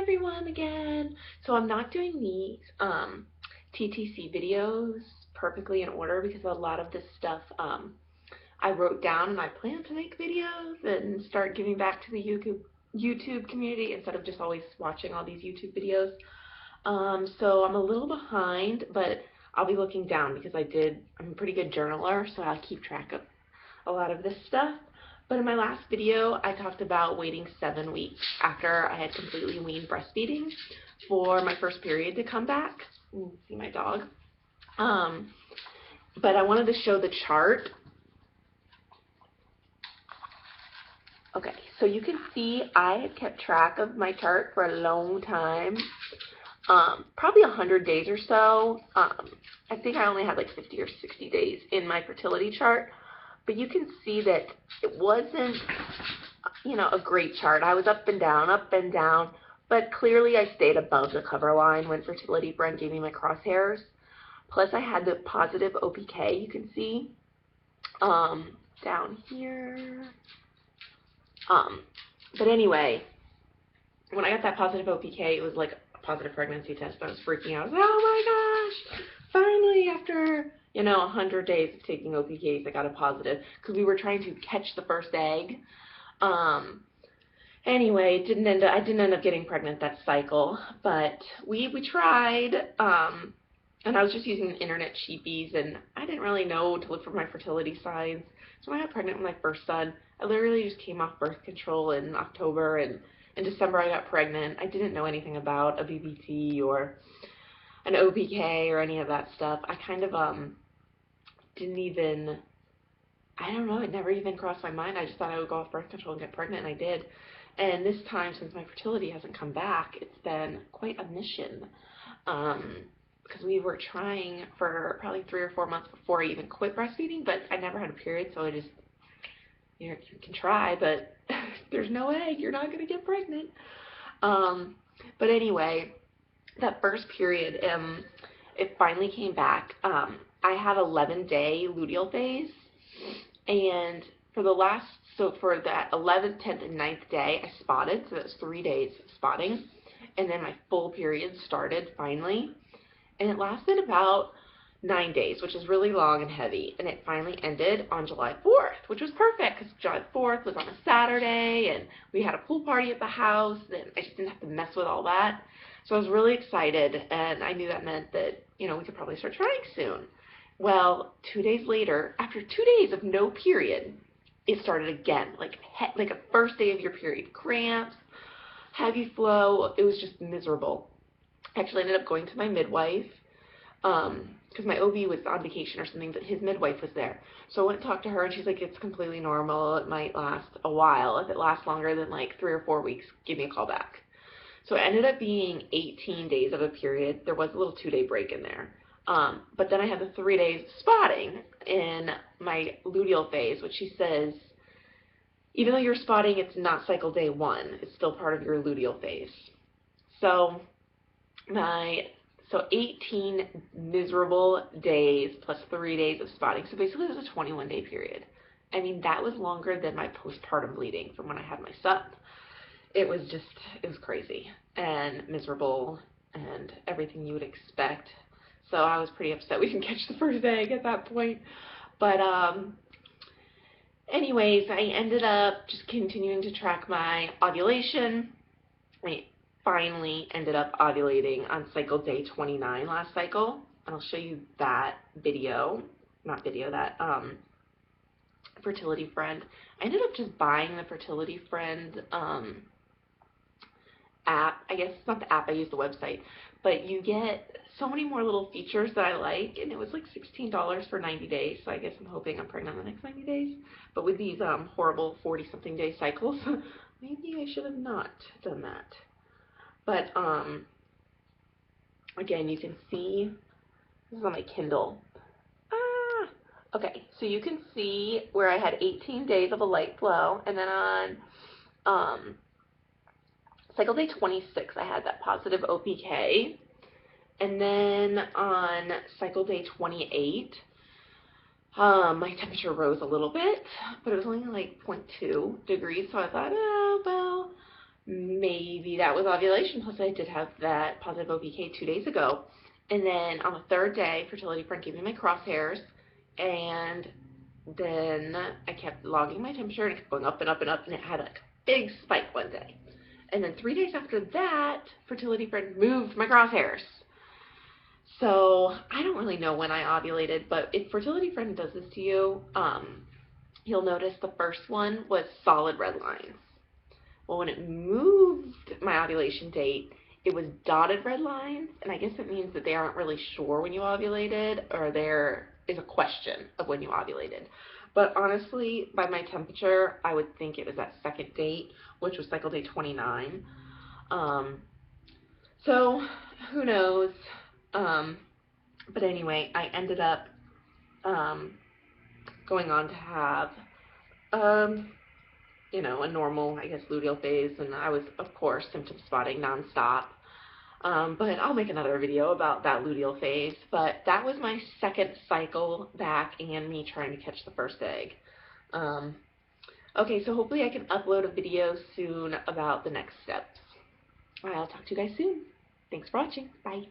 everyone again. So I'm not doing these TTC videos perfectly in order because a lot of this stuff I wrote down and I plan to make videos and start giving back to the YouTube community instead of just always watching all these YouTube videos. So I'm a little behind, but I'll be looking down because I'm a pretty good journaler, so I'll keep track of a lot of this stuff. But in my last video, I talked about waiting 7 weeks after I had completely weaned breastfeeding for my first period to come back. See my dog. But I wanted to show the chart. Okay, so you can see I had kept track of my chart for a long time, probably 100 days or so. I think I only had like 50 or 60 days in my fertility chart. But you can see that it wasn't, a great chart. I was up and down, but clearly I stayed above the cover line when Fertility Friend gave me my crosshairs. Plus I had the positive OPK, you can see, down here. But anyway, when I got that positive OPK, it was like a positive pregnancy test. I was freaking out. I was like, oh my gosh, finally, after 100 days of taking OPKs, I got a positive because we were trying to catch the first egg. Anyway, I didn't end up getting pregnant that cycle, but we tried, and I was just using internet cheapies, and I didn't really know to look for my fertility signs. So when I got pregnant with my first son, I literally just came off birth control in October, and in December I got pregnant. I didn't know anything about a BBT or an OPK or any of that stuff. I kind of didn't even, I don't know, it never even crossed my mind. I just thought I would go off birth control and get pregnant, and I did. And this time, since my fertility hasn't come back, it's been quite a mission. Because we were trying for probably 3 or 4 months before I even quit breastfeeding, but I never had a period, so I just, you can try, but there's no egg, you're not going to get pregnant. But anyway, that first period, it finally came back. I had 11-day luteal phase, and for that 11th, 10th, and 9th day, I spotted, so that was 3 days of spotting, and then my full period started finally, and it lasted about 9 days, which is really long and heavy, and it finally ended on July 4th, which was perfect, because July 4th was on a Saturday, and we had a pool party at the house, and I just didn't have to mess with all that. So I was really excited, and I knew that meant that, we could probably start trying soon. Well, 2 days later, after 2 days of no period, it started again, like a first day of your period. Cramps, heavy flow, it was just miserable. I actually ended up going to my midwife, because my OB was on vacation or something, but his midwife was there. So I went and talked to her, and she's like, it's completely normal. It might last a while. If it lasts longer than like 3 or 4 weeks, give me a call back. So it ended up being 18 days of a period. There was a little 2-day break in there. But then I had the 3 days spotting in my luteal phase, which she says, even though you're spotting, it's not cycle day 1. It's still part of your luteal phase. So 18 miserable days plus 3 days of spotting. So basically it was a 21-day period. I mean, that was longer than my postpartum bleeding from when I had my son. It was crazy and miserable and everything you would expect. So I was pretty upset we didn't catch the first egg at that point. But anyways, I ended up just continuing to track my ovulation. I finally ended up ovulating on cycle day 29 last cycle. And I'll show you that video, Fertility Friend. I ended up just buying the Fertility Friend app. I guess it's not the app, I use the website, but you get so many more little features that I like, and it was like $16 for 90 days, so I guess I'm hoping I'm pregnant the next 90 days, but with these horrible 40-something day cycles, maybe I should have not done that. But again, you can see, this is on my Kindle. Okay, so you can see where I had 18 days of a light flow, and then on cycle day 26, I had that positive OPK. And then on cycle day 28, my temperature rose a little bit, but it was only like 0.2 degrees. So I thought, oh, well, maybe that was ovulation, plus I did have that positive OPK 2 days ago. And then on the third day, fertility friend gave me my crosshairs, and then I kept logging my temperature, and it kept going up and up and up, and it had a big spike one day. And then 3 days after that, fertility friend moved my crosshairs. So I don't really know when I ovulated, but if fertility friend does this to you, you'll notice the first one was solid red lines. Well, when it moved my ovulation date, it was dotted red lines, and I guess it means that they aren't really sure when you ovulated, or there is a question of when you ovulated. But honestly, by my temperature, I would think it was that second date, which was cycle day 29. So who knows? But anyway, I ended up going on to have a normal, I guess, luteal phase, and I was, of course, symptom spotting nonstop. But I'll make another video about that luteal phase. But that was my second cycle back and me trying to catch the first egg. Okay, so hopefully I can upload a video soon about the next steps. I'll talk to you guys soon. Thanks for watching. Bye.